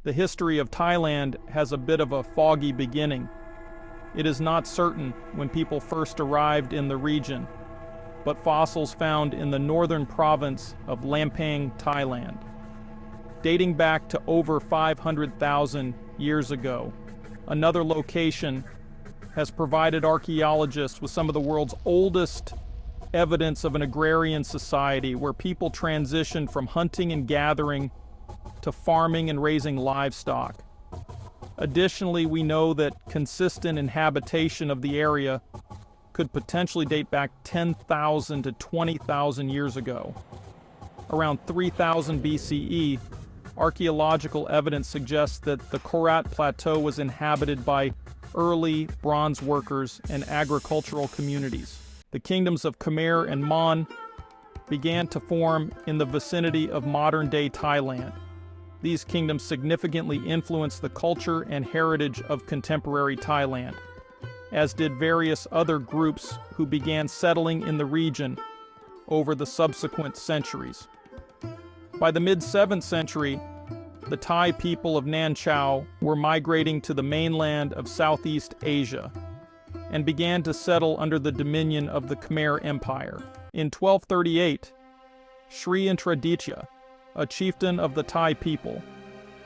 The history of Thailand has a bit of a foggy beginning. It is not certain when people first arrived in the region, but fossils found in the northern province of Lampang, Thailand, dating back to over 500,000 years ago. Another location has provided archaeologists with some of the world's oldest evidence of an agrarian society where people transitioned from hunting and gathering to farming and raising livestock. Additionally, we know that consistent inhabitation of the area could potentially date back 10,000 to 20,000 years ago. Around 3000 BCE, archaeological evidence suggests that the Korat Plateau was inhabited by early bronze workers and agricultural communities. The kingdoms of Khmer and Mon began to form in the vicinity of modern-day Thailand. These kingdoms significantly influenced the culture and heritage of contemporary Thailand, as did various other groups who began settling in the region over the subsequent centuries. By the mid-7th century, the Thai people of Nan Chau were migrating to the mainland of Southeast Asia and began to settle under the dominion of the Khmer Empire. In 1238, Sri Intraditya, a chieftain of the Thai people,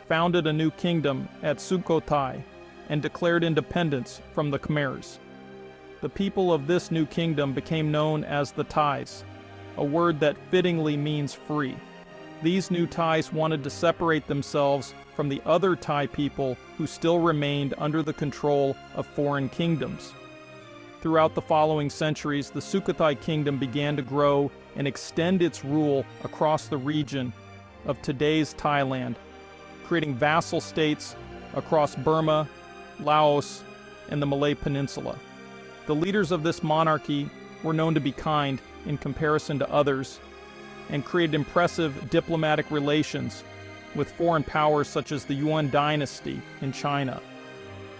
founded a new kingdom at Sukhothai and declared independence from the Khmers. The people of this new kingdom became known as the Thais, a word that fittingly means free. These new Thais wanted to separate themselves from the other Thai people who still remained under the control of foreign kingdoms. Throughout the following centuries, the Sukhothai kingdom began to grow and extend its rule across the region of today's Thailand, creating vassal states across Burma, Laos, and the Malay Peninsula. The leaders of this monarchy were known to be kind in comparison to others and created impressive diplomatic relations with foreign powers such as the Yuan dynasty in China.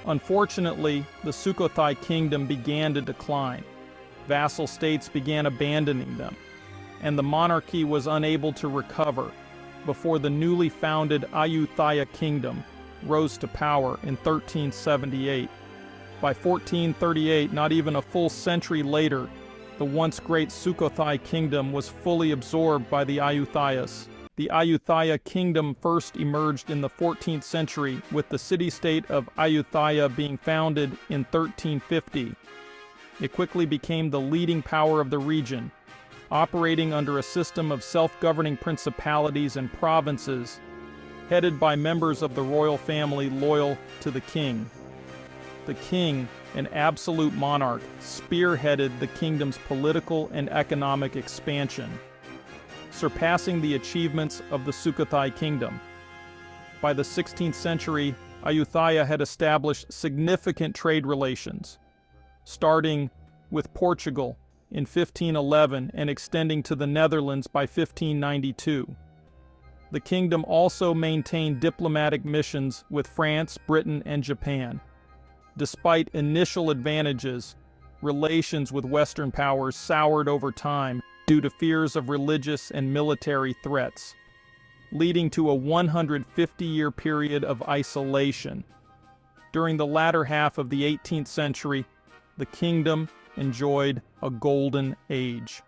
Unfortunately, the Sukhothai kingdom began to decline. Vassal states began abandoning them, and the monarchy was unable to recover before the newly founded Ayutthaya kingdom rose to power in 1378. By 1438, not even a full century later, the once great Sukhothai kingdom was fully absorbed by the Ayutthayas. The Ayutthaya kingdom first emerged in the 14th century, with the city-state of Ayutthaya being founded in 1350. It quickly became the leading power of the region, operating under a system of self-governing principalities and provinces, headed by members of the royal family loyal to the king. The king, an absolute monarch, spearheaded the kingdom's political and economic expansion, surpassing the achievements of the Sukhothai kingdom. By the 16th century, Ayutthaya had established significant trade relations, starting with Portugal in 1511 and extending to the Netherlands by 1592. The kingdom also maintained diplomatic missions with France, Britain, and Japan. Despite initial advantages, relations with Western powers soured over time due to fears of religious and military threats, leading to a 150-year period of isolation. During the latter half of the 18th century, the kingdom enjoyed a golden age,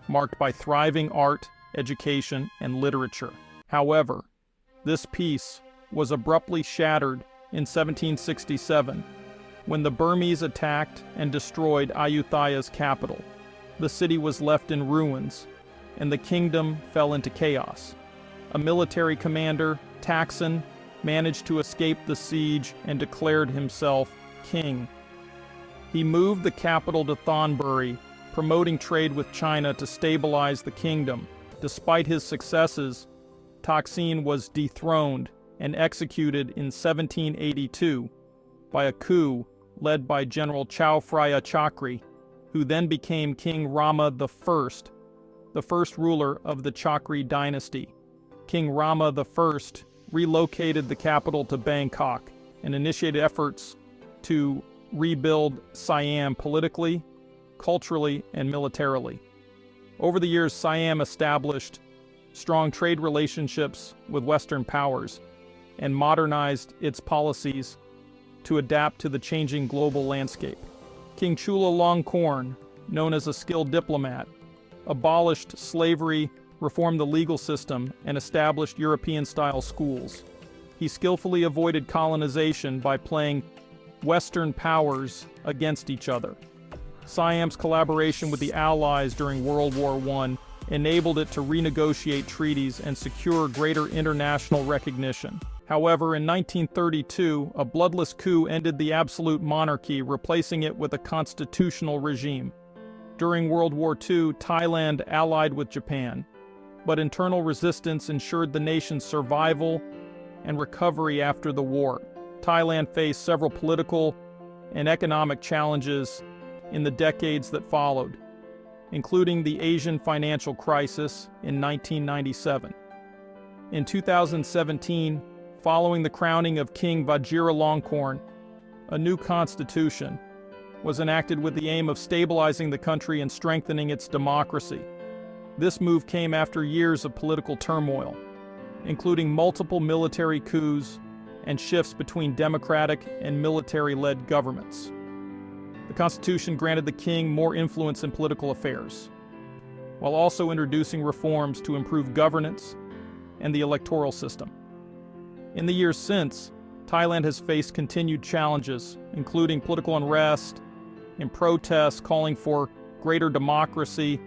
marked by thriving art, education, and literature. However, this peace was abruptly shattered in 1767 when the Burmese attacked and destroyed Ayutthaya's capital. The city was left in ruins, and the kingdom fell into chaos. A military commander, Taksin, managed to escape the siege and declared himself king. He moved the capital to Thonburi, promoting trade with China to stabilize the kingdom. Despite his successes, Taksin was dethroned and executed in 1782 by a coup led by General Chow Phraya Chakri, who then became King Rama I, the first ruler of the Chakri dynasty. King Rama I relocated the capital to Bangkok and initiated efforts to rebuild Siam politically, culturally, and militarily. Over the years, Siam established strong trade relationships with Western powers, and modernized its policies to adapt to the changing global landscape. King Chulalongkorn, known as a skilled diplomat, abolished slavery, reformed the legal system, and established European-style schools. He skillfully avoided colonization by playing Western powers against each other. Siam's collaboration with the Allies during World War I enabled it to renegotiate treaties and secure greater international recognition. However, in 1932, a bloodless coup ended the absolute monarchy, replacing it with a constitutional regime. During World War II, Thailand allied with Japan, but internal resistance ensured the nation's survival and recovery after the war. Thailand faced several political and economic challenges in the decades that followed, including the Asian financial crisis in 1997. In 2017, following the crowning of King Vajiralongkorn, a new constitution was enacted with the aim of stabilizing the country and strengthening its democracy. This move came after years of political turmoil, including multiple military coups and shifts between democratic and military-led governments. The constitution granted the king more influence in political affairs, while also introducing reforms to improve governance and the electoral system. In the years since, Thailand has faced continued challenges, including political unrest and protests calling for greater democracy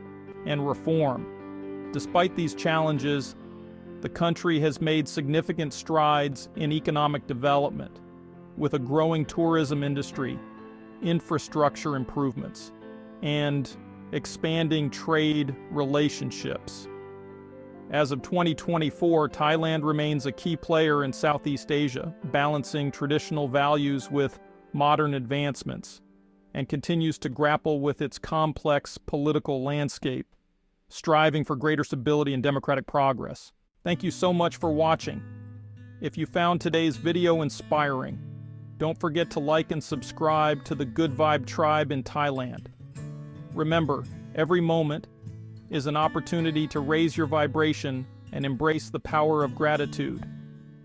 and reform. Despite these challenges, the country has made significant strides in economic development, with a growing tourism industry, infrastructure improvements, and expanding trade relationships. As of 2024, Thailand remains a key player in Southeast Asia, balancing traditional values with modern advancements, and continues to grapple with its complex political landscape, striving for greater stability and democratic progress. Thank you so much for watching. If you found today's video inspiring, don't forget to like and subscribe to the Good Vibe Tribe in Thailand. Remember, every moment is an opportunity to raise your vibration and embrace the power of gratitude.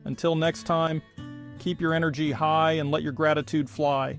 Until next time, keep your energy high and let your gratitude fly.